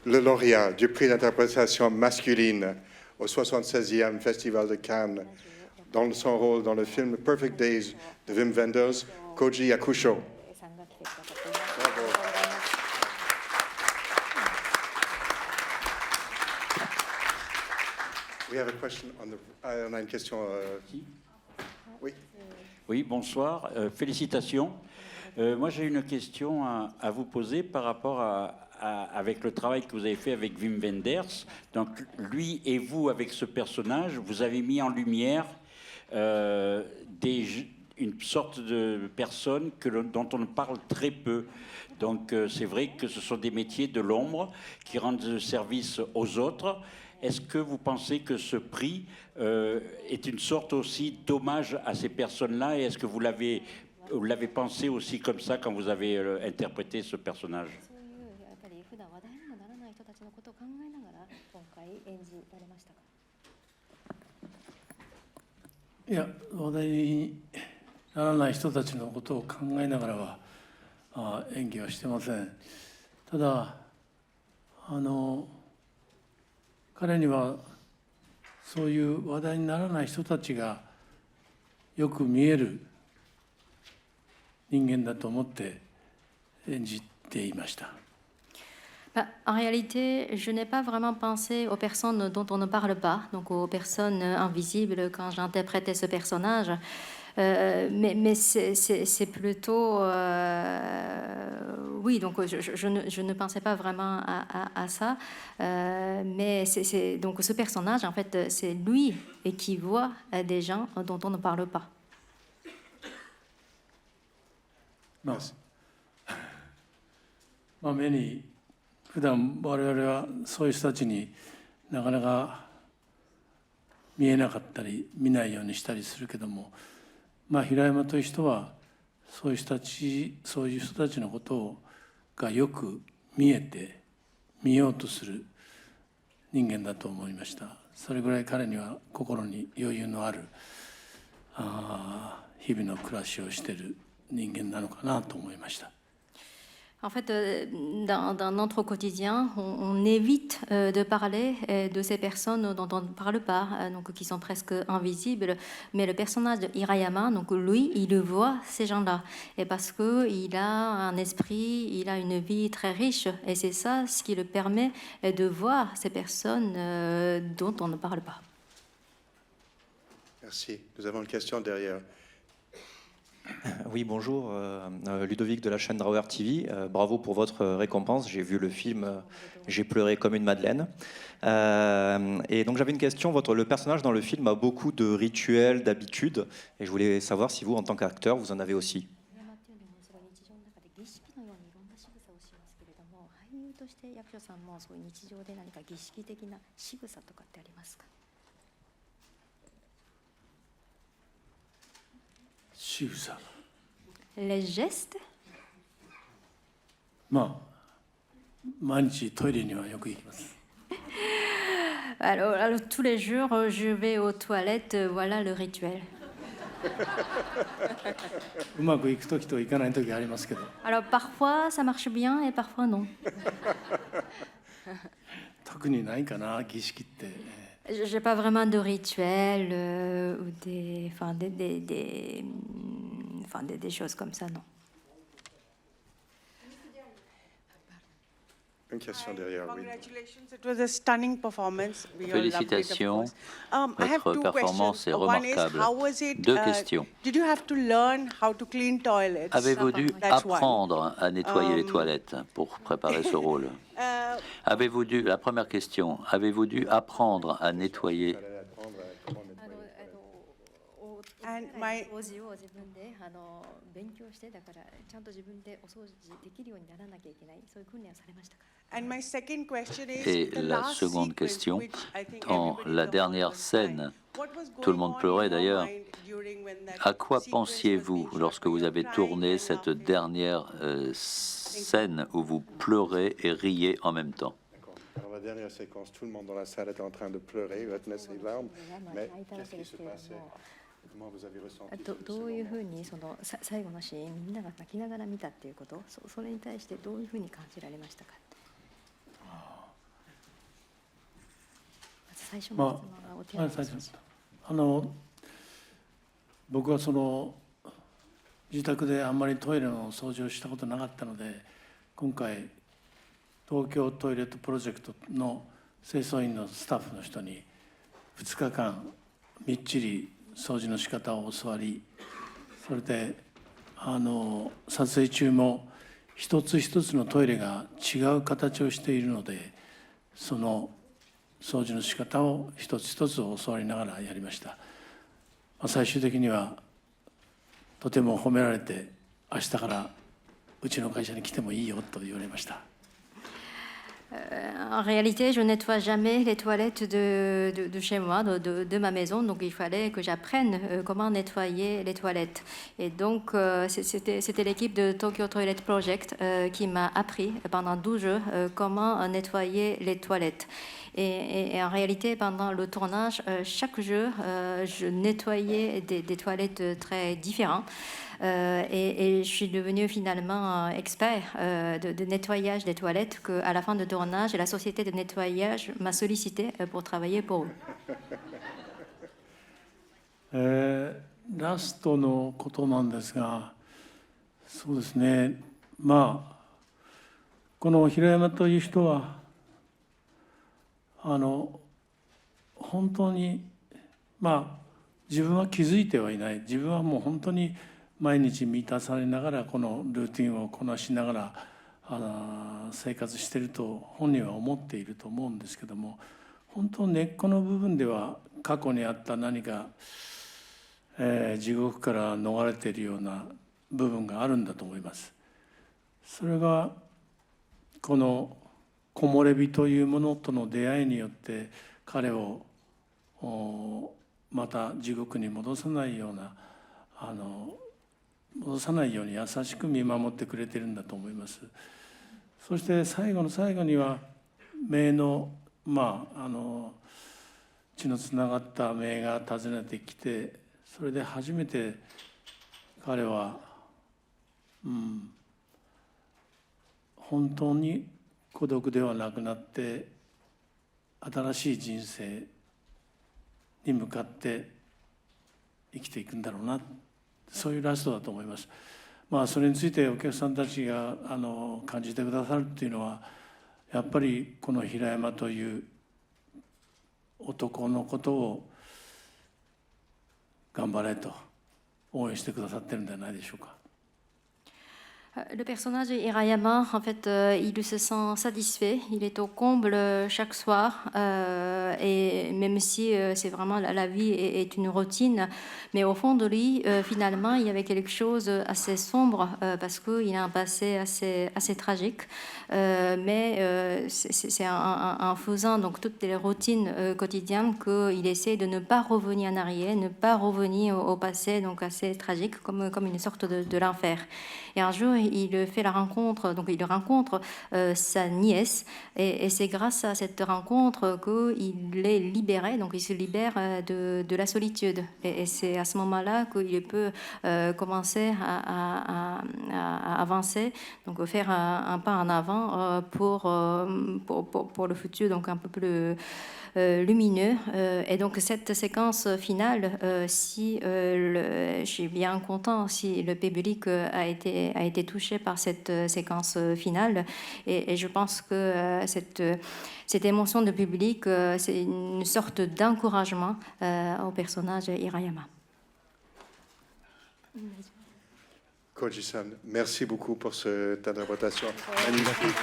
le lauréat du prix d'interprétation masculine au 76e Festival de Cannes dans son rôle dans le film Perfect Days de Wim Wenders, Koji Yakusho. Bravo. We have a question on the... on a une question... Oui. Oui, bonsoir. Félicitations. Moi, j'ai une question à vous poser par rapport avec le travail que vous avez fait avec Wim Wenders. Donc, lui et vous, avec ce personnage, vous avez mis en lumière une sorte de personne dont on parle très peu. Donc, c'est vrai que ce sont des métiers de l'ombre qui rendent service aux autres. Est-ce que vous pensez que ce prix est une sorte aussi d'hommage à ces personnes-là? Et est-ce que vous l'avez pensé aussi comme ça quand vous avez interprété ce personnage? いや、話題にならない人たちのことを考えながらは演技はしてません。ただ彼にはそういう話題にならない人たちがよく見える人間だと思って演じていました。En réalité, je n'ai pas vraiment pensé aux personnes dont on ne parle pas, donc aux personnes invisibles quand j'interprétais ce personnage. Mais c'est plutôt... oui, donc je ne pensais pas vraiment à ça. Mais donc ce personnage, en fait, c'est lui qui voit des gens dont on ne parle pas. Merci. 目に普段我々はそういう人たちになかなか見えなかったり見ないようにしたりするけども、平山という人はそういう人たちのことがよく見えて見ようとする人間だと思いました。それぐらい彼には心に余裕のある日々の暮らしをしている人間なのかなと思いました。En fait, dans notre quotidien, on évite de parler de ces personnes dont on ne parle pas, donc qui sont presque invisibles. Mais le personnage de Hirayama, donc lui, il voit ces gens-là. Et parce qu'il a un esprit, il a une vie très riche. Et c'est ça ce qui le permet de voir ces personnes dont on ne parle pas. Merci. Nous avons une question derrière. Oui, bonjour, Ludovic de la chaîne Drawer TV. Bravo pour votre récompense. J'ai vu le film, j'ai pleuré comme une madeleine. Et donc j'avais une question. Le personnage dans le film a beaucoup de rituels, d'habitudes. Et je voulais savoir si vous, en tant qu'acteur, vous en avez aussi. 仕草。Les gestes? 毎日トイレにはよく行きます。Alors, tous les jours, je vais aux toilettes, voilà le rituel. うまくいく時といかない時ありますけど。Alors, parfois, ça marche bien et parfois non. 特にないかな、儀式って。Je n'ai pas vraiment de rituel ou des choses comme ça, non. Une question derrière, oui. Félicitations, votre performance est remarquable. Deux questions. Avez-vous dû apprendre à nettoyer les toilettes pour préparer ce rôle? La première question, avez-vous dû apprendre à nettoyer? Et la seconde question, dans la dernière scène, tout le monde pleurait d'ailleurs, à quoi pensiez-vous lorsque vous avez tourné cette dernière scène où vous pleurez et riez en même temps? Alors, la dernière séquence, tout le monde dans la salle était en train de pleurer, retenait ses larmes, mais qu'est-ce qui se passait? Comment vous avez ressenti? どういうふうに最後のシーンみんなが泣きながら見たっていうこと、それに対してどういうふうに感じられましたか？最初まの質問はお手洗い最初僕はその自宅であんまりトイレの掃除をしたことなかったので、今回東京トイレットプロジェクトの清掃員のスタッフの人に2日間みっちり掃除の仕方を教わり、それで撮影中も一つ一つのトイレが違う形をしているので、その掃除の仕方を一つ一つ教わりながらやりました。最終的にはとても褒められて、明日からうちの会社に来てもいいよと言われました。En réalité, je ne nettoie jamais les toilettes de chez moi, de ma maison. Donc, il fallait que j'apprenne comment nettoyer les toilettes. Et donc, c'était l'équipe de Tokyo Toilet Project qui m'a appris pendant 12 jours comment nettoyer les toilettes. Et en réalité, pendant le tournage, chaque jour, je nettoyais des toilettes très différentes. Et je suis devenue finalement expert de nettoyage des toilettes, qu'à la fin du tournage, la société de nettoyage m'a sollicité pour travailler pour eux. ラストのことなんですが、そうですね、まあこの平山という人は本当に自分は気づいてはいない、自分はもう本当に毎日満たされながらこのルーティンをこなしながら生活していると本人は思っていると思うんですけども、本当根っこの部分では過去にあった何か、地獄から逃れているような部分があるんだと思います。それがこの木漏れ日というものとの出会いによって彼をまた地獄に戻さないような戻さないように優しく見守ってくれているんだと思います。そして最後の最後には姪の血のつながった姪が訪ねてきて、それで初めて彼は、本当に孤独ではなくなって新しい人生に向かって生きていくんだろうな、そういうラストだと思います。それについてお客さんたちが感じてくださるっていうのは、やっぱりこの平山という男のことを頑張れと応援してくださってるんじゃないでしょうか。Le personnage de Hirayama, en fait, il se sent satisfait, il est au comble chaque soir, et même si c'est vraiment la vie est une routine, mais au fond de lui, finalement, il y avait quelque chose assez sombre parce qu'il a un passé assez tragique, mais c'est en faisant donc toutes les routines quotidiennes qu'il essaie de ne pas revenir en arrière, ne pas revenir au passé donc assez tragique, comme une sorte de l'enfer. Et un jour, il fait la rencontre, donc il rencontre sa nièce, et c'est grâce à cette rencontre qu'il est libéré, donc il se libère de la solitude. Et c'est à ce moment-là qu'il peut commencer à avancer, donc faire un pas en avant pour le futur, donc un peu plus lumineux. Et donc cette séquence finale, si je suis bien content si le public a été touché par cette séquence finale, et je pense que cette émotion de public, c'est une sorte d'encouragement au personnage Hirayama. Koji-san, merci beaucoup pour cette interprétation magnifique.